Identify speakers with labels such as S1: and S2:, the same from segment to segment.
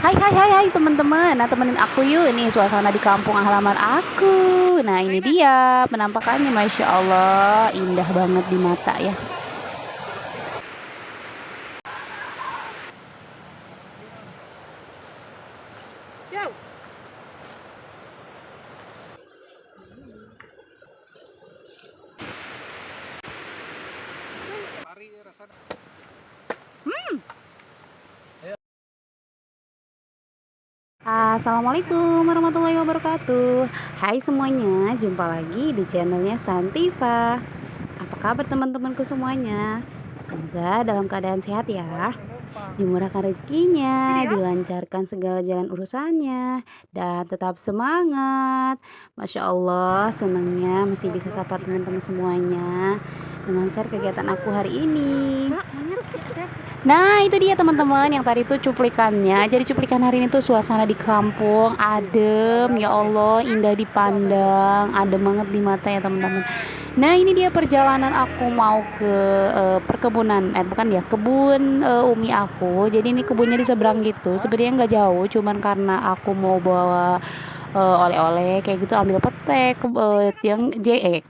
S1: Hai hai hai hai teman-teman. Nah, temenin aku yuk. Nih suasana di kampung halaman aku. Nah, ini dia penampakannya. Masya Allah, indah banget di mata ya. Assalamualaikum warahmatullahi wabarakatuh. Hai semuanya, jumpa lagi di channelnya Santiva. Apa kabar teman-temanku semuanya? Semoga dalam keadaan sehat ya. Dimurahkan rezekinya, dilancarkan segala jalan urusannya, dan tetap semangat. Masya Allah, senangnya masih bisa sapa teman-teman semuanya dengan share kegiatan aku hari ini. Nah, itu dia teman-teman yang tadi tuh cuplikannya. Jadi cuplikan hari ini tuh suasana di kampung, adem, ya Allah, indah dipandang, adem banget di mata ya teman-teman. Nah, ini dia perjalanan aku mau ke perkebunan, bukan ya, kebun umi aku. Jadi ini kebunnya di seberang gitu. Sebenarnya nggak jauh, cuman karena aku mau bawa oleh-oleh kayak gitu, ambil petek, yang petek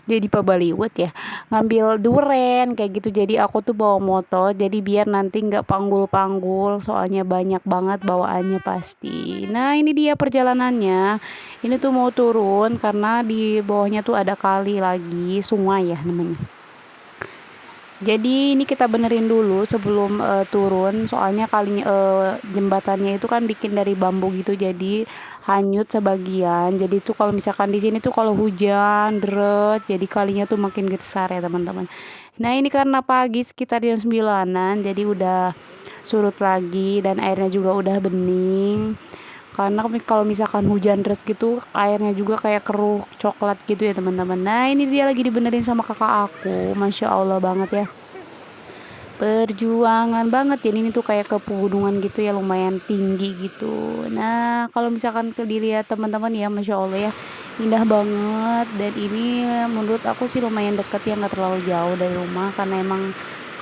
S1: jadi Pak Bollywood ya, ngambil duren kayak gitu. Jadi aku tuh bawa motor, jadi biar nanti nggak panggul-panggul, soalnya banyak banget bawaannya pasti. Nah, ini dia perjalanannya. Ini tuh mau turun karena di bawahnya tuh ada kali lagi, sungai ya namanya. Jadi ini kita benerin dulu sebelum turun, soalnya kalinya jembatannya itu kan bikin dari bambu gitu, jadi hanyut sebagian. Jadi tuh kalau misalkan di sini tuh kalau hujan deret, jadi kalinya tuh makin besar ya teman-teman. Nah, ini karena pagi sekitar jam 9-an, jadi udah surut lagi dan airnya juga udah bening. Karena kalau misalkan hujan deras gitu, airnya juga kayak keruh coklat gitu ya teman-teman. Nah, ini dia lagi dibenerin sama kakak aku, masya Allah banget ya, perjuangan banget. Jadi ini tuh kayak ke pegunungan gitu ya, lumayan tinggi gitu. Nah, kalau misalkan dilihat teman-teman ya, masya Allah ya, indah banget. Dan ini menurut aku sih lumayan deket ya, nggak terlalu jauh dari rumah, karena emang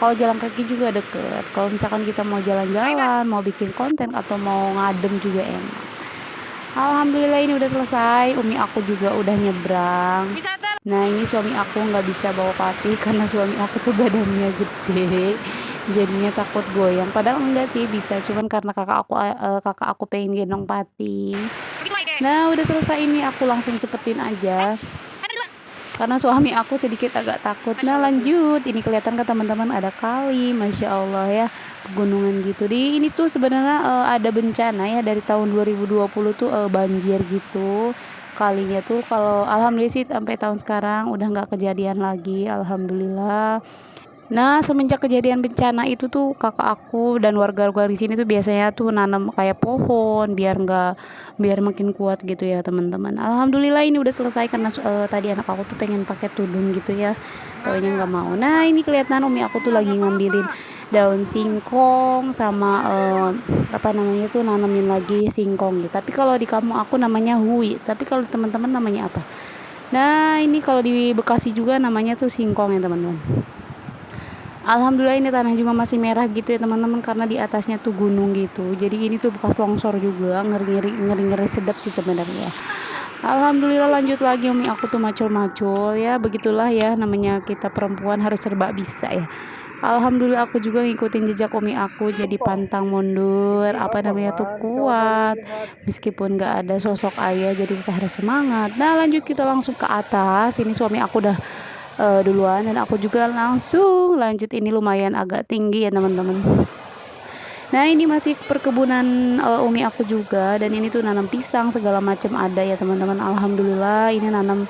S1: kalau jalan kaki juga deket. Kalau misalkan kita mau jalan-jalan, mau bikin konten atau mau ngadem juga enak. Alhamdulillah ini udah selesai. Umi aku juga udah nyebrang. Nah, ini suami aku nggak bisa bawa Pati karena suami aku tuh badannya gede, jadinya takut goyang. Padahal enggak sih, bisa, cuman karena kakak aku pengen gendong Pati. Nah, udah selesai ini aku langsung cepetin aja karena suami aku sedikit agak takut. Nah, lanjut, ini kelihatan ke teman-teman ada kali, masya Allah ya, pegunungan gitu. Di ini tuh sebenarnya ada bencana ya dari tahun 2020 tuh, banjir gitu. Kalinya tuh kalau alhamdulillah sih sampai tahun sekarang udah nggak kejadian lagi, alhamdulillah. Nah, semenjak kejadian bencana itu tuh kakak aku dan warga-warga di sini tuh biasanya tuh nanam kayak pohon biar makin kuat gitu ya teman-teman. Alhamdulillah ini udah selesai karena tadi anak aku tuh pengen pakai tudung gitu ya, taunya nggak mau. Nah, ini kelihatan umi aku tuh lagi ngambilin daun singkong sama apa namanya tuh, nanemin lagi singkong gitu. Tapi kalau di kampung aku namanya hui, tapi kalau teman-teman namanya apa? Nah, ini kalau di Bekasi juga namanya tuh singkong ya teman-teman. Alhamdulillah ini tanah juga masih merah gitu ya teman-teman, karena di atasnya tuh gunung gitu. Jadi ini tuh bekas longsor juga, ngeri-ngeri sedap sih sebenarnya. Alhamdulillah lanjut lagi, umi aku tuh macul-macul ya, begitulah ya namanya kita perempuan harus serba bisa ya. Alhamdulillah aku juga ngikutin jejak umi aku, jadi pantang mundur, apa namanya tuh, kuat meskipun gak ada sosok ayah, jadi kita harus semangat. Nah, lanjut kita langsung ke atas. Ini suami aku udah duluan dan aku juga langsung lanjut. Ini lumayan agak tinggi ya teman-teman. Nah, ini masih perkebunan umi aku juga, dan ini tuh nanam pisang segala macam ada ya teman-teman. Alhamdulillah ini nanam.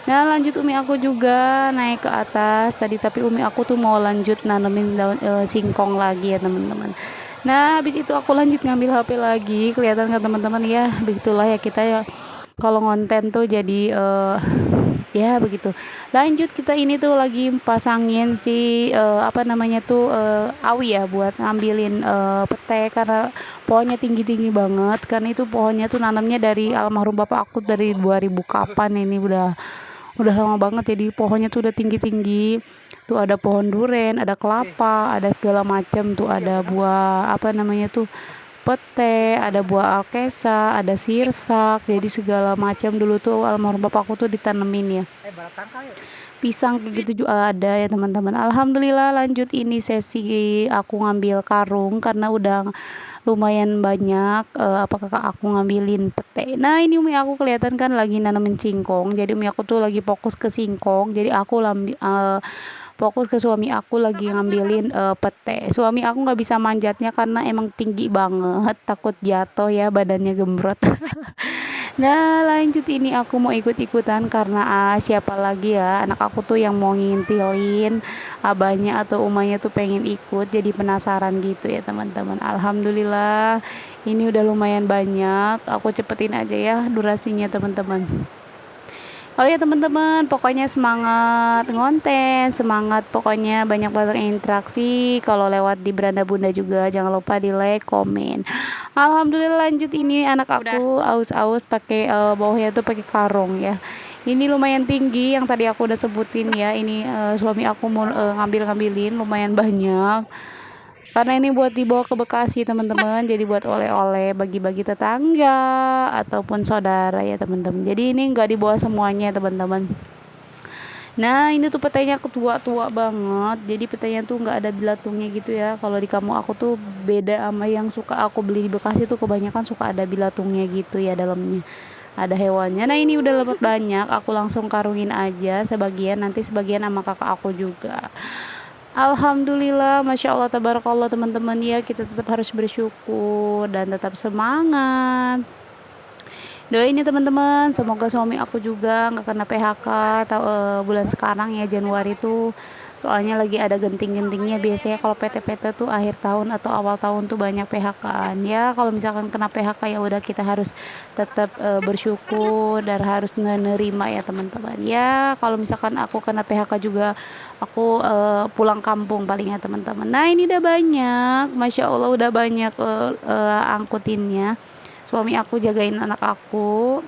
S1: Nah, lanjut umi aku juga naik ke atas tadi, tapi umi aku tuh mau lanjut nanemin daun singkong lagi ya teman-teman. Nah, habis itu aku lanjut ngambil HP lagi. Kelihatan nggak teman-teman ya, begitulah ya kita ya kalau ngonten tuh jadi ya begitu. Lanjut kita ini tuh lagi pasangin si apa namanya tuh, awi ya, buat ngambilin petai karena pohonnya tinggi-tinggi banget. Karena itu pohonnya tuh nanamnya dari almarhum bapak aku dari 2000 kapan, ini udah lama banget, jadi pohonnya tuh udah tinggi-tinggi. Tuh ada pohon duren, ada kelapa, ada segala macam tuh, ada buah apa namanya tuh, pete, ada buah alkesa, ada sirsak. Jadi segala macam dulu tuh almarhum bapakku tuh ditanemin ya. Pisang kayak gitu juga ada ya teman-teman. Alhamdulillah, lanjut ini sesi aku ngambil karung karena udah lumayan banyak. Apa kakak aku ngambilin pete. Nah ini umi aku kelihatan kan lagi nanemin singkong, jadi umi aku tuh lagi fokus ke singkong, jadi aku fokus ke suami aku lagi ngambilin pete. Suami aku nggak bisa manjatnya karena emang tinggi banget, takut jatuh ya, badannya gembrot. Nah lanjut ini aku mau ikut-ikutan karena siapa lagi ya, anak aku tuh yang mau ngintilin abahnya atau umahnya tuh pengen ikut, jadi penasaran gitu ya teman-teman. Alhamdulillah ini udah lumayan banyak, aku cepetin aja ya durasinya teman-teman. Oh ya teman-teman, pokoknya semangat ngonten, semangat pokoknya banyak-banyak interaksi. Kalau lewat di Beranda Bunda juga jangan lupa di like, komen. Alhamdulillah lanjut ini anak aku aus-aus pakai bawahnya tuh pakai karung ya. Ini lumayan tinggi yang tadi aku udah sebutin ya. Ini suami aku mau ngambil-ngambilin lumayan banyak. Karena ini buat dibawa ke Bekasi teman-teman, jadi buat oleh-oleh bagi-bagi tetangga ataupun saudara ya teman-teman. Jadi ini nggak dibawa semuanya teman-teman. Nah ini tuh petainya tua-tua banget, jadi petainya tuh nggak ada bilatungnya gitu ya. Kalau di kamu aku tuh beda sama yang suka aku beli di Bekasi tuh, kebanyakan suka ada bilatungnya gitu ya dalamnya. Ada hewannya. Nah ini udah dapat banyak, aku langsung karungin aja sebagian, nanti sebagian sama kakak aku juga. Alhamdulillah, Masya Allah, Tabarakallah teman-teman ya, kita tetap harus bersyukur dan tetap semangat. Doain ya teman-teman, semoga suami aku juga nggak kena PHK bulan sekarang ya, Januari tuh. Soalnya lagi ada genting-gentingnya, biasanya kalau PT-PT tuh akhir tahun atau awal tahun tuh banyak PHK-an. Ya kalau misalkan kena PHK ya udah, kita harus tetap bersyukur dan harus menerima ya teman-teman. Ya kalau misalkan aku kena PHK juga, aku pulang kampung palingnya teman-teman. Nah ini udah banyak, Masya Allah udah banyak angkutinnya. Suami aku jagain anak aku,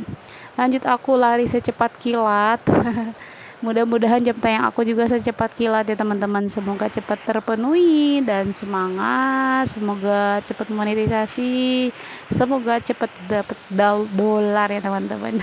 S1: lanjut aku lari secepat kilat. Mudah-mudahan jam tayang aku juga secepat kilat ya teman-teman, semoga cepat terpenuhi dan semangat, semoga cepat monetisasi, semoga cepat dapat dolar ya teman-teman.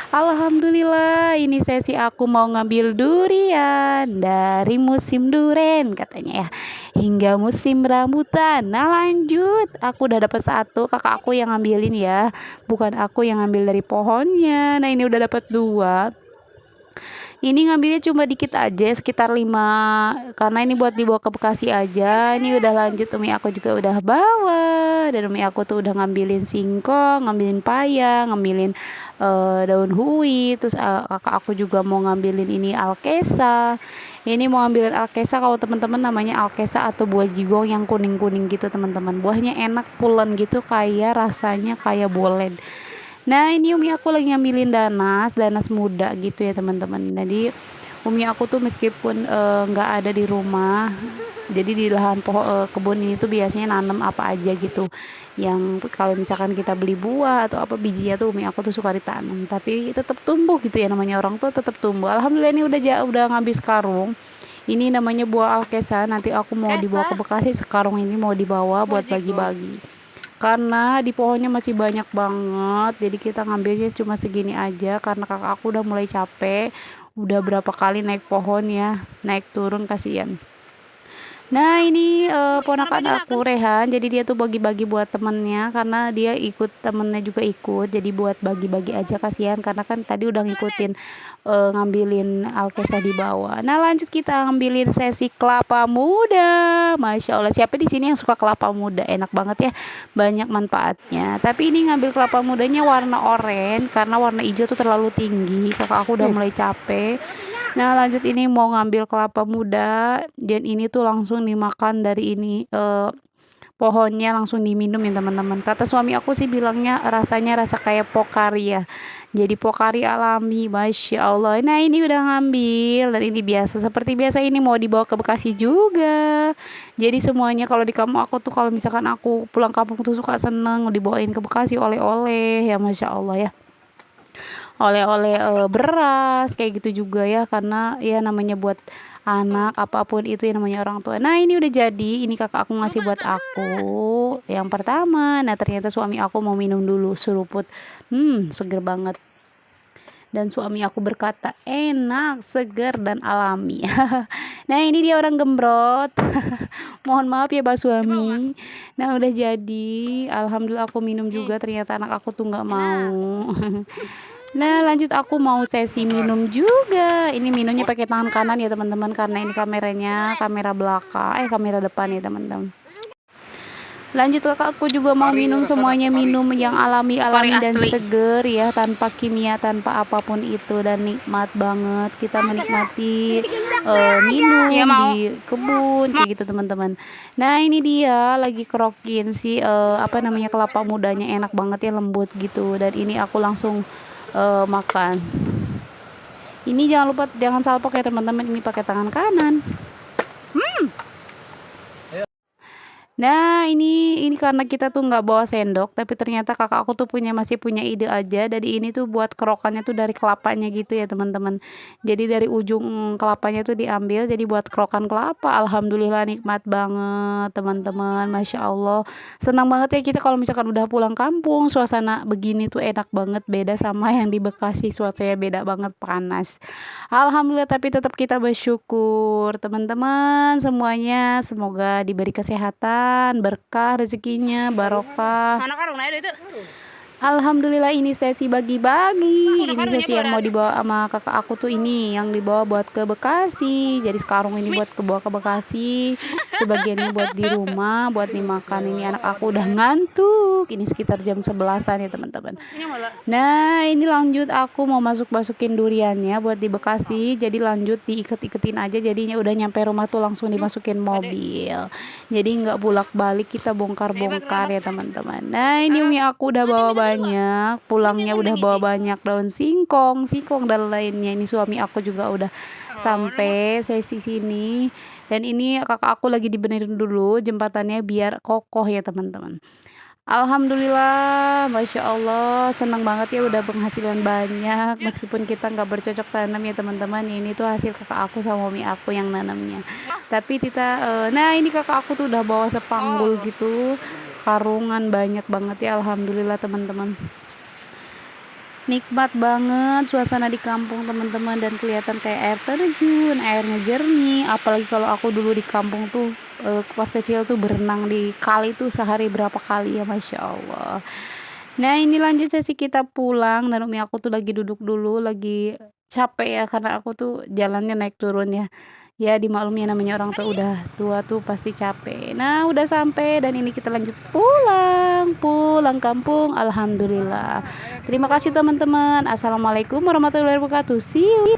S1: Alhamdulillah ini sesi aku mau ngambil durian dari musim duren katanya ya, hingga musim rambutan. Nah lanjut, aku udah dapat satu, kakak aku yang ngambilin ya, bukan aku yang ngambil dari pohonnya. Nah ini udah dapat dua. Ini ngambilnya cuma dikit aja, sekitar 5, karena ini buat dibawa ke Bekasi aja. Ini udah lanjut, umi aku juga udah bawa, dan umi aku tuh udah ngambilin singkong, ngambilin paya, ngambilin daun hui. Terus kakak aku juga mau ngambilin ini alkesa. Ini mau ngambilin alkesa, kalau teman-teman namanya alkesa atau buah jigong yang kuning-kuning gitu teman-teman. Buahnya enak, pulen gitu, kayak rasanya kayak bolen. Nah ini umi aku lagi ngambilin danas muda gitu ya teman-teman. Jadi umi aku tuh meskipun nggak ada di rumah, jadi di lahan kebun ini tuh biasanya nanam apa aja gitu. Yang kalau misalkan kita beli buah atau apa bijinya tuh umi aku tuh suka ditanam, tapi tetap tumbuh gitu ya, namanya orang tuh tetap tumbuh. Alhamdulillah ini udah ngabis karung. Ini namanya buah alkesa, nanti aku mau dibawa ke Bekasi, sekarung ini mau dibawa buat bagi-bagi. Karena di pohonnya masih banyak banget, jadi kita ngambilnya cuma segini aja karena kakak aku udah mulai capek, udah berapa kali naik pohon ya, naik turun kasihan. Nah ini ponakan aku Rehan, jadi dia tuh bagi-bagi buat temennya karena dia ikut, temennya juga ikut, jadi buat bagi-bagi aja, kasihan karena kan tadi udah ngikutin ngambilin alkesa di bawah. Nah lanjut kita ngambilin sesi kelapa muda. Masya Allah, siapa di sini yang suka kelapa muda, enak banget ya, banyak manfaatnya. Tapi ini ngambil kelapa mudanya warna oranye karena warna hijau tuh terlalu tinggi, kakak aku udah mulai capek. Nah lanjut ini mau ngambil kelapa muda, dan ini tuh langsung dimakan dari ini pohonnya, langsung diminum ya teman-teman. Kata suami aku sih bilangnya rasanya rasa kayak pokari ya. Jadi pokari alami, Masya Allah. Nah ini udah ngambil, dan ini biasa, seperti biasa ini mau dibawa ke Bekasi juga. Jadi semuanya kalau di kamu aku tuh, kalau misalkan aku pulang kampung tuh suka seneng dibawain ke Bekasi oleh-oleh ya, Masya Allah ya. oleh-oleh beras kayak gitu juga ya, karena ya namanya buat anak apapun itu yang namanya orang tua. Nah ini udah jadi, ini kakak aku ngasih buat aku yang pertama. Nah ternyata suami aku mau minum dulu seruput, seger banget. Dan suami aku berkata, enak, segar, dan alami. Nah ini dia orang gembrot. Mohon maaf ya Pak suami. Nah udah jadi, alhamdulillah aku minum juga. Ternyata anak aku tuh nggak mau. Nah lanjut aku mau sesi minum juga. Ini minumnya pakai tangan kanan ya teman-teman, karena ini kameranya kamera belakang, kamera depan ya teman-teman. Lanjut kakakku juga mau minum, semuanya minum yang alami-alami dan seger ya, tanpa kimia, tanpa apapun itu, dan nikmat banget kita menikmati minum di kebun kayak gitu teman-teman. Nah ini dia lagi kerokin si apa namanya, kelapa mudanya, enak banget ya, lembut gitu, dan ini aku langsung makan. Ini jangan lupa, jangan salpok ya teman-teman, ini pakai tangan kanan. Nah ini karena kita tuh nggak bawa sendok, tapi ternyata kakak aku tuh masih punya ide aja. Jadi ini tuh buat kerokannya tuh dari kelapanya gitu ya teman-teman. Jadi dari ujung kelapanya tuh diambil, jadi buat kerokan kelapa. Alhamdulillah nikmat banget teman-teman, masya Allah. Senang banget ya kita kalau misalkan udah pulang kampung, suasana begini tuh enak banget, beda sama yang di Bekasi, suasananya beda banget, panas. Alhamdulillah, tapi tetap kita bersyukur teman-teman semuanya, semoga diberi kesehatan, berkah rezekinya, barokah. Alhamdulillah, ini sesi bagi-bagi. Ini sesi yang mau dibawa sama kakak aku tuh, ini yang dibawa buat ke Bekasi. Jadi sekarang ini buat bawa ke Bekasi. Sebagiannya buat di rumah, buat dimakan. Ini anak aku udah ngantuk. Ini sekitar jam 11-an ya teman-teman. Nah ini lanjut aku mau masukin duriannya buat di Bekasi. Jadi lanjut diiket-iketin aja. Jadinya udah nyampe rumah tuh langsung dimasukin mobil. Jadi nggak bolak-balik kita bongkar-bongkar ya teman-teman. Nah ini umi aku udah bawa banyak, pulangnya udah bawa banyak daun singkong dan lainnya. Ini suami aku juga udah sampai sesi sini, dan ini kakak aku lagi dibenerin dulu jembatannya biar kokoh ya teman-teman. Alhamdulillah, masya Allah, senang banget ya udah penghasilan banyak, meskipun kita nggak bercocok tanam ya teman-teman. Ini tuh hasil kakak aku sama mami aku yang nanamnya. Tapi kita, nah ini kakak aku tuh udah bawa sepanggul gitu, karungan banyak banget ya, alhamdulillah teman-teman. Nikmat banget suasana di kampung teman-teman, dan kelihatan kayak air terjun, airnya jernih. Apalagi kalau aku dulu di kampung tuh pas kecil tuh berenang di kali tuh sehari berapa kali ya, masya Allah. Nah ini lanjut sesi kita pulang, dan umi aku tuh lagi duduk dulu, lagi capek ya karena aku tuh jalannya naik turun ya. Ya dimaklumi ya, namanya orang tua udah tua tuh pasti capek. Nah udah sampai, dan ini kita lanjut pulang kampung, alhamdulillah. Terima kasih teman-teman. Assalamualaikum warahmatullahi wabarakatuh. See you.